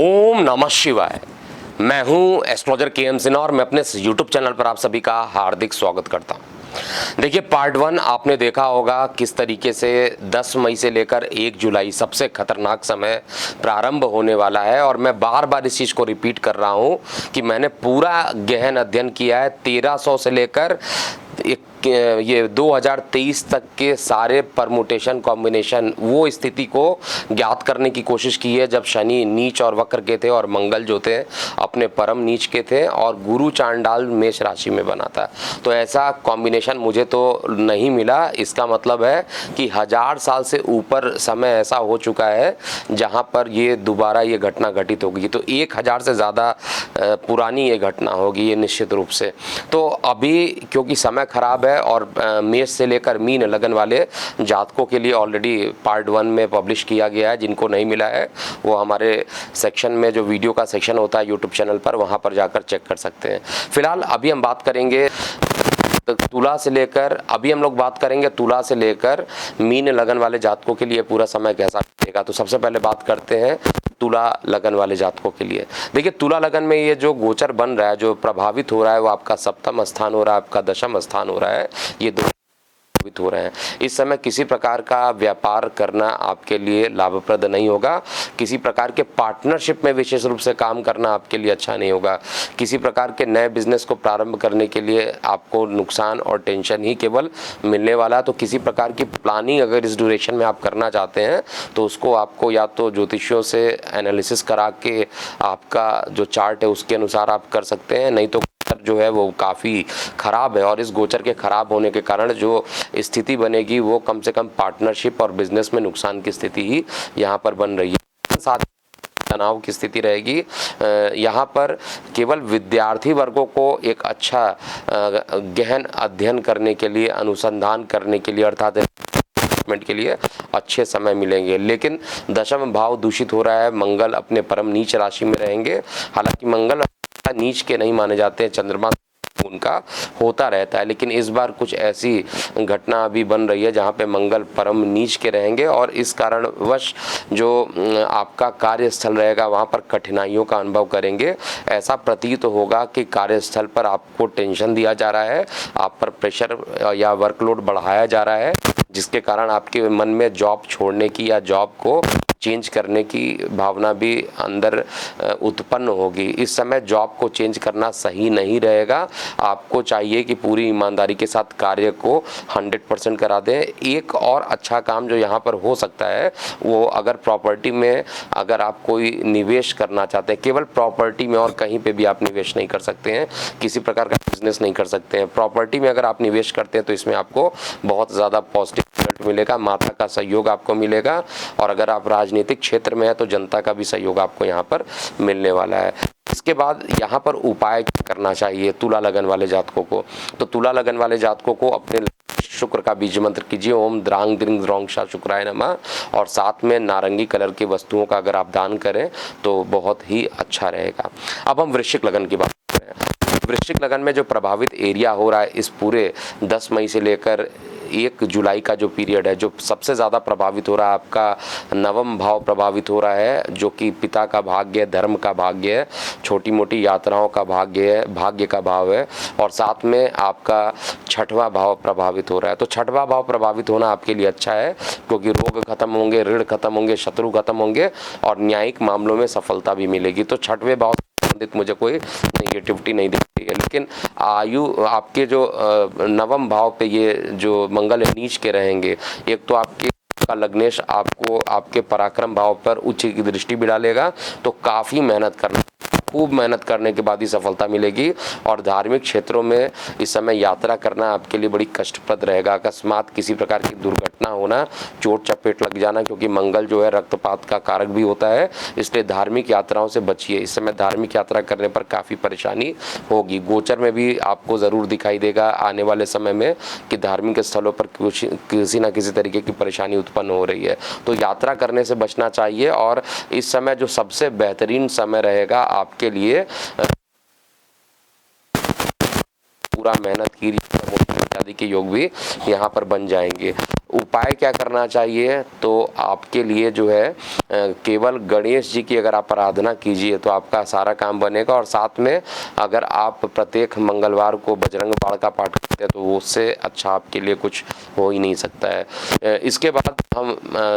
ओम नमः शिवाय। मैं हूं एस्ट्रोलॉजर के.एम. सिन्हा और मैं अपने यूट्यूब चैनल पर आप सभी का हार्दिक स्वागत करता हूं। देखिए, पार्ट 1 आपने देखा होगा किस तरीके से 10 मई से लेकर 1 जुलाई सबसे खतरनाक समय प्रारंभ होने वाला है। और मैं बार बार इस चीज़ को रिपीट कर रहा हूं कि मैंने पूरा गहन अध्ययन किया है। 1300 से लेकर ये 2023 तक के सारे परमुटेशन कॉम्बिनेशन, वो स्थिति को ज्ञात करने की कोशिश की है जब शनि नीच और वक्र के थे और मंगल जो थे अपने परम नीच के थे और गुरु चांडाल मेष राशि में बना था। तो ऐसा कॉम्बिनेशन मुझे तो नहीं मिला। इसका मतलब है कि 1000 साल से ऊपर समय ऐसा हो चुका है जहां पर ये दोबारा ये घटना घटित होगी। तो 1000 से ज़्यादा पुरानी ये घटना होगी ये निश्चित रूप से। तो अभी क्योंकि समय खराब है और मेष से लेकर मीन लगन वाले जातकों के लिए ऑलरेडी पार्ट 1 में पब्लिश किया गया है। जिनको नहीं मिला है वो हमारे सेक्शन में जो वीडियो का सेक्शन होता है यूट्यूब चैनल पर, वहां पर जाकर चेक कर सकते हैं। फिलहाल अभी हम बात करेंगे तुला से लेकर मीन लगन वाले जातकों के लिए पूरा समय कैसा रहेगा। तो सबसे पहले बात करते हैं तुला लगन वाले जातकों के लिए। देखिए, तुला लगन में ये जो गोचर बन रहा है, जो प्रभावित हो रहा है, वो आपका सप्तम स्थान हो रहा है, आपका दशम स्थान हो रहा है। ये दो हो रहे हैं। इस समय किसी प्रकार का व्यापार करना आपके लिए लाभप्रद नहीं होगा। किसी प्रकार के पार्टनरशिप में विशेष रूप से काम करना आपके लिए अच्छा नहीं होगा। किसी प्रकार के नए बिजनेस को प्रारंभ करने के लिए आपको नुकसान और टेंशन ही केवल मिलने वाला है। तो किसी प्रकार की प्लानिंग अगर इस ड्यूरेशन में आप करना चाहते हैं तो उसको आपको या तो ज्योतिषियों से एनालिसिस करा के आपका जो चार्ट है उसके अनुसार आप कर सकते हैं, नहीं तो जो है वो काफ़ी खराब है। और इस गोचर के खराब होने के कारण जो स्थिति बनेगी वो कम से कम पार्टनरशिप और बिजनेस में नुकसान की स्थिति ही यहाँ पर बन रही है। साथ तनाव की स्थिति रहेगी। यहाँ पर केवल विद्यार्थी वर्गों को एक अच्छा गहन अध्ययन करने के लिए, अनुसंधान करने के लिए अर्थात के लिए अच्छे समय मिलेंगे। लेकिन दशम भाव दूषित हो रहा है, मंगल अपने परम नीच राशि में रहेंगे। हालांकि मंगल नीच के नहीं माने जाते हैं, चंद्रमा उनका होता रहता है, लेकिन इस बार कुछ ऐसी घटना अभी बन रही है जहां पे मंगल परम नीच के रहेंगे और इस कारणवश जो आपका कार्यस्थल रहेगा वहां पर कठिनाइयों का अनुभव करेंगे। ऐसा प्रतीत होगा कि कार्यस्थल पर आपको टेंशन दिया जा रहा है, आप पर प्रेशर या वर्कलोड बढ़ाया जा रहा है, जिसके कारण आपके मन में जॉब छोड़ने की या जॉब को चेंज करने की भावना भी अंदर उत्पन्न होगी। इस समय जॉब को चेंज करना सही नहीं रहेगा। आपको चाहिए कि पूरी ईमानदारी के साथ कार्य को 100% करा दें। एक और अच्छा काम जो यहाँ पर हो सकता है वो अगर प्रॉपर्टी में अगर आप कोई निवेश करना चाहते हैं, केवल प्रॉपर्टी में और कहीं पे भी आप निवेश नहीं कर सकते हैं, किसी प्रकार का बिजनेस नहीं कर सकते हैं। प्रॉपर्टी में अगर आप निवेश करते हैं तो इसमें आपको बहुत ज़्यादा पॉजिटिव रिजल्ट मिलेगा, माता का सहयोग आपको मिलेगा। और अगर आप राजनीतिक क्षेत्र में है तो जनता का भी सहयोग आपको यहाँ पर मिलने वाला है। इसके बाद यहाँ पर उपाय करना चाहिए तुला लगन वाले जातकों को। तो तुला लगन वाले जातकों को अपने शुक्र का बीज मंत्र कीजिए, ओम द्रांग द्रिंग द्रोंग शा शुक्राय नमः। और साथ में नारंगी कलर की वस्तुओं का अगर आप दान करें तो बहुत ही अच्छा रहेगा। अब हम वृश्चिक लगन की बात करें। वृश्चिक लगन में जो प्रभावित एरिया हो रहा है इस पूरे 10 मई से लेकर 1 जुलाई का जो पीरियड है, जो सबसे ज़्यादा प्रभावित हो रहा है, आपका नवम भाव प्रभावित हो रहा है, जो कि पिता का भाग्य, धर्म का भाग्य है, छोटी मोटी यात्राओं का भाग्य है, भाग्य का भाव है। और साथ में आपका 6वां भाव प्रभावित हो रहा है। तो 6वां भाव प्रभावित होना आपके लिए अच्छा है क्योंकि रोग खत्म होंगे, ऋण खत्म होंगे, शत्रु खत्म होंगे और न्यायिक मामलों में सफलता भी मिलेगी। तो 6वें भाव संबंधित मुझे कोई नेगेटिविटी नहीं दिखती है। लेकिन आयु आपके जो नवम भाव पे ये जो मंगल नीच के रहेंगे, एक तो आपके का लग्नेश आपको आपके पराक्रम भाव पर उच्च की दृष्टि भी डालेगा। तो काफ़ी मेहनत करना, खूब मेहनत करने के बाद ही सफलता मिलेगी। और धार्मिक क्षेत्रों में इस समय यात्रा करना आपके लिए बड़ी कष्टप्रद रहेगा। अकस्मात किसी प्रकार की दुर्घटना होना, चोट चपेट लग जाना, क्योंकि मंगल जो है रक्तपात का कारक भी होता है, इसलिए धार्मिक यात्राओं से बचिए। इस समय धार्मिक यात्रा करने पर काफ़ी परेशानी होगी। गोचर में भी आपको ज़रूर दिखाई देगा आने वाले समय में कि धार्मिक स्थलों पर किसी न किसी तरीके की परेशानी उत्पन्न हो रही है। तो यात्रा करने से बचना चाहिए। और इस समय जो सबसे बेहतरीन समय रहेगा आपके लिए, पूरा मेहनत कीजिए, आदि के योग भी यहाँ पर बन जाएंगे। उपाय क्या करना चाहिए, तो आपके लिए जो है केवल गणेश जी की अगर आप आराधना कीजिए तो आपका सारा काम बनेगा। और साथ में अगर आप प्रत्येक मंगलवार को बजरंग बाण का पाठ करते हैं तो उससे अच्छा आपके लिए कुछ हो ही नहीं सकता है। इसके बाद हम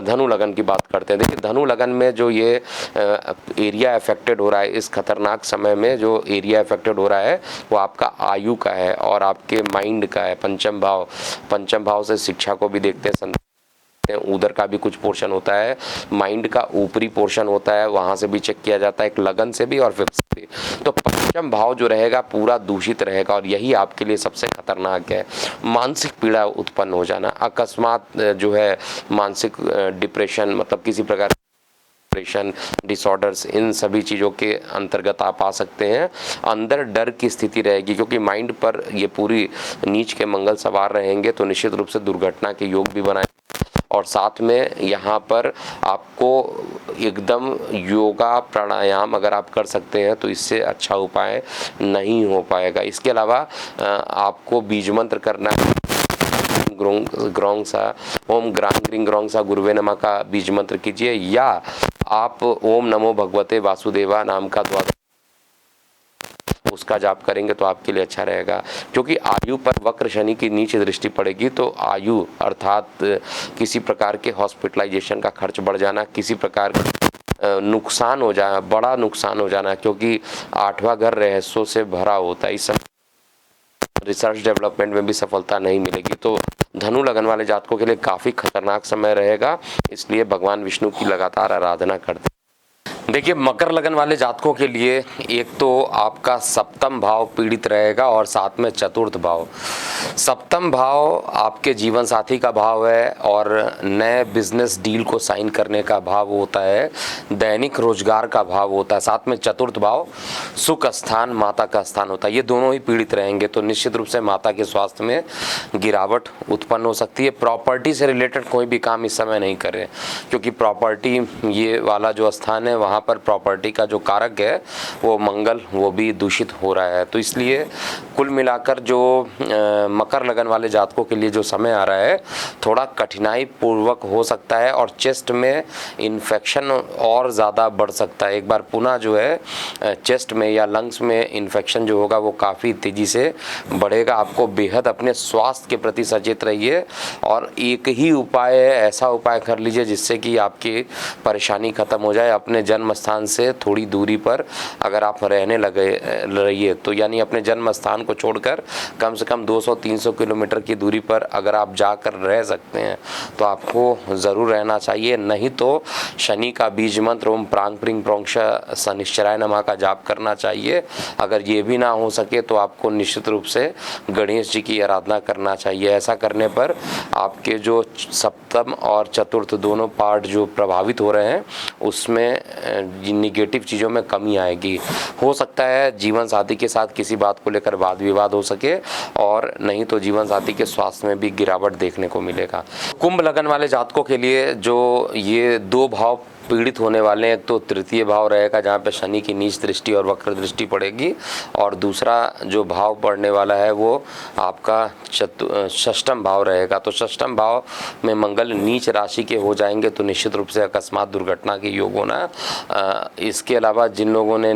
धनु लगन की बात करते हैं। देखिए, धनु लगन में जो ये एरिया अफेक्टेड हो रहा है, इस खतरनाक समय में जो एरिया अफेक्टेड हो रहा है वो आपका आयु का है और आपके माइंड का है। पंचम भाव से शिक्षा को भी देखते हैं, उधर का भी कुछ पोर्शन होता है, माइंड का ऊपरी पोर्शन होता है, वहां से भी चेक किया जाता है, एक लगन से भी और फिफ्थ से भी। तो पंचम भाव जो रहेगा पूरा दूषित रहेगा और यही आपके लिए सबसे खतरनाक है। मानसिक पीड़ा उत्पन्न हो जाना, अकस्मात जो है मानसिक डिप्रेशन, मतलब किसी प्रकार डिप्रेशन डिसऑर्डर्स, इन सभी चीज़ों के अंतर्गत आप आ सकते हैं। अंदर डर की स्थिति रहेगी क्योंकि माइंड पर ये पूरी नीच के मंगल सवार रहेंगे, तो निश्चित रूप से दुर्घटना के योग भी बनाए। और साथ में यहाँ पर आपको एकदम योगा प्राणायाम अगर आप कर सकते हैं तो इससे अच्छा उपाय नहीं हो पाएगा। इसके अलावा आपको बीज मंत्र करना है, ग्रोंगसा ओम ग्रांग ग्रिंग ग्रोंगसा गुरुवे नमः का बीज मंत्र कीजिए, या आप ओम नमो भगवते वासुदेवा नाम का द्वादश उसका जाप करेंगे तो आपके लिए अच्छा रहेगा। क्योंकि आयु पर वक्र शनि की नीच दृष्टि पड़ेगी तो आयु अर्थात किसी प्रकार के हॉस्पिटलाइजेशन का खर्च बढ़ जाना, किसी प्रकार का नुकसान हो जाना, बड़ा नुकसान हो जाना, क्योंकि 8वां घर रहस्यों से भरा होता है। इस समय रिसर्च डेवलपमेंट में भी सफलता नहीं मिलेगी। तो धनु लगन वाले जातकों के लिए काफ़ी खतरनाक समय रहेगा, इसलिए भगवान विष्णु की लगातार आराधना करते। देखिए, मकर लगन वाले जातकों के लिए एक तो आपका सप्तम भाव पीड़ित रहेगा और साथ में चतुर्थ भाव। सप्तम भाव आपके जीवन साथी का भाव है और नए बिजनेस डील को साइन करने का भाव होता है, दैनिक रोजगार का भाव होता है। साथ में चतुर्थ भाव सुख स्थान, माता का स्थान होता है। ये दोनों ही पीड़ित रहेंगे तो निश्चित रूप से माता के स्वास्थ्य में गिरावट उत्पन्न हो सकती है। प्रॉपर्टी से रिलेटेड कोई भी काम इस समय नहीं करें, क्योंकि प्रॉपर्टी ये वाला जो स्थान है वहाँ पर प्रॉपर्टी का जो कारक है वो मंगल, वो भी दूषित हो रहा है। तो इसलिए कुल मिलाकर जो मकर लगन वाले जातकों के लिए जो समय आ रहा है थोड़ा कठिनाई पूर्वक हो सकता है और चेस्ट में इन्फेक्शन और ज़्यादा बढ़ सकता है। एक बार पुनः जो है चेस्ट में या लंग्स में इन्फेक्शन जो होगा वो काफ़ी तेज़ी से बढ़ेगा। आपको बेहद अपने स्वास्थ्य के प्रति सचेत रहिए और एक ही उपाय है, ऐसा उपाय कर लीजिए जिससे कि आपकी परेशानी ख़त्म हो जाए। अपने जन्म स्थान से थोड़ी दूरी पर अगर आप रहने लगे रहिए तो यानी अपने जन्म स्थान को छोड़कर कम से कम 200-300 किलोमीटर की दूरी पर अगर आप जाकर रह सकते हैं तो आपको ज़रूर रहना चाहिए। नहीं तो शनि का बीज मंत्र ओम प्रांग प्रिंग प्रोंक्ष शनिश्चराय नमः का जाप करना चाहिए। अगर ये भी ना हो सके तो आपको निश्चित रूप से गणेश जी की आराधना करना चाहिए। ऐसा करने पर आपके जो सप्तम और चतुर्थ दोनों पार्ट जो प्रभावित हो रहे हैं उसमें निगेटिव चीज़ों में कमी आएगी। हो सकता है जीवन साथी के साथ किसी बात को लेकर वाद विवाद हो सके और नहीं तो जीवन साथी के स्वास्थ्य में भी गिरावट देखने को मिलेगा। कुंभ लगन वाले जातकों के लिए जो ये दो भाव पीड़ित होने वाले हैं, एक तो तृतीय भाव रहेगा जहाँ पे शनि की नीच दृष्टि और वक्र दृष्टि पड़ेगी और दूसरा जो भाव पड़ने वाला है वो आपका षष्ठम भाव रहेगा। तो षष्ठम भाव में मंगल नीच राशि के हो जाएंगे तो निश्चित रूप से अकस्मात दुर्घटना के योग होना। इसके अलावा जिन लोगों ने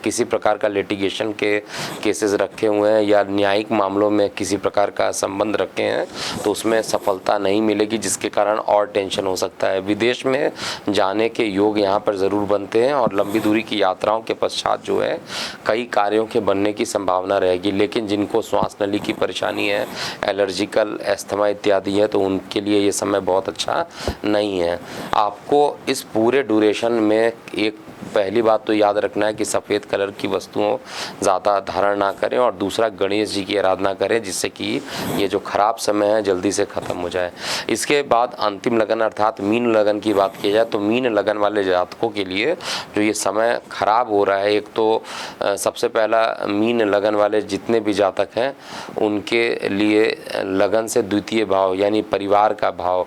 किसी प्रकार का लिटिगेशन के केसेस रखे हुए हैं या न्यायिक मामलों में किसी प्रकार का संबंध रखे हैं तो उसमें सफलता नहीं मिलेगी, जिसके कारण और टेंशन हो सकता है। विदेश में जाने के योग यहाँ पर ज़रूर बनते हैं और लंबी दूरी की यात्राओं के पश्चात जो है कई कार्यों के बनने की संभावना रहेगी। लेकिन जिनको श्वास नली की परेशानी है, एलर्जिकल एस्थमा इत्यादि है, तो उनके लिए ये समय बहुत अच्छा नहीं है। आपको इस पूरे ड्यूरेशन में एक पहली बात तो याद रखना है कि सफ़ेद कलर की वस्तुओं ज़्यादा धारण ना करें और दूसरा गणेश जी की आराधना करें जिससे कि ये जो ख़राब समय है जल्दी से ख़त्म हो जाए। इसके बाद अंतिम लगन अर्थात मीन लगन की बात की जाए तो मीन लगन वाले जातकों के लिए जो ये समय ख़राब हो रहा है, एक तो सबसे पहला मीन लगन वाले जितने भी जातक हैं उनके लिए लगन से द्वितीय भाव यानी परिवार का भाव,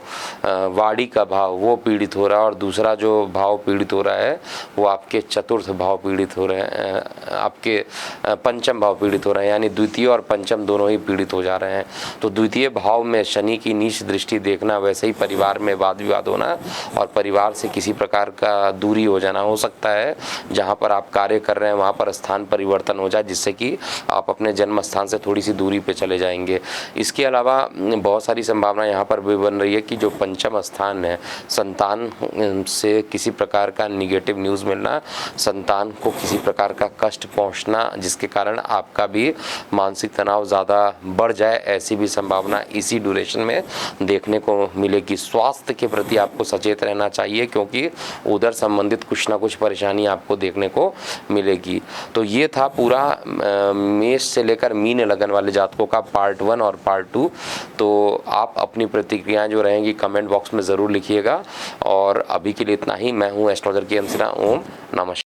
वाड़ी का भाव वो पीड़ित हो रहा है और दूसरा जो भाव पीड़ित हो रहा है वो आपके चतुर्थ भाव पीड़ित हो रहे हैं, आपके पंचम भाव पीड़ित हो रहे हैं, यानी द्वितीय और पंचम दोनों ही पीड़ित हो जा रहे हैं। तो द्वितीय भाव में शनि की नीच दृष्टि देखना, वैसे ही परिवार में वाद विवाद होना और परिवार से किसी प्रकार का दूरी हो जाना हो सकता है। जहाँ पर आप कार्य कर रहे हैं वहाँ पर स्थान परिवर्तन हो जाए, जिससे कि आप अपने जन्म स्थान से थोड़ी सी दूरी पे चले जाएंगे। इसके अलावा बहुत सारी संभावना यहाँ पर भी बन रही है कि जो पंचम स्थान है, संतान से किसी प्रकार का निगेटिव न्यूज़ मिलना, संतान को किसी प्रकार का कष्ट पहुँचना, जिसके कारण आपका भी मानसिक तनाव ज़्यादा बढ़ जाए, ऐसी भी संभावना इसी ड्यूरेशन में देखने को मिलेगी। स्वास्थ्य के प्रति आपको सचेत रहना चाहिए, क्योंकि उधर संबंधित कुछ ना कुछ परेशानी आपको देखने को मिलेगी। तो ये था पूरा मेष से लेकर मीन लगन वाले जातकों का पार्ट 1 और पार्ट 2। तो आप अपनी प्रतिक्रियाएं जो रहेंगी कमेंट बॉक्स में ज़रूर लिखिएगा। और अभी के लिए इतना ही। मैं हूँ एस्ट्रोलॉजर के MC। ओम नमः शिवाय।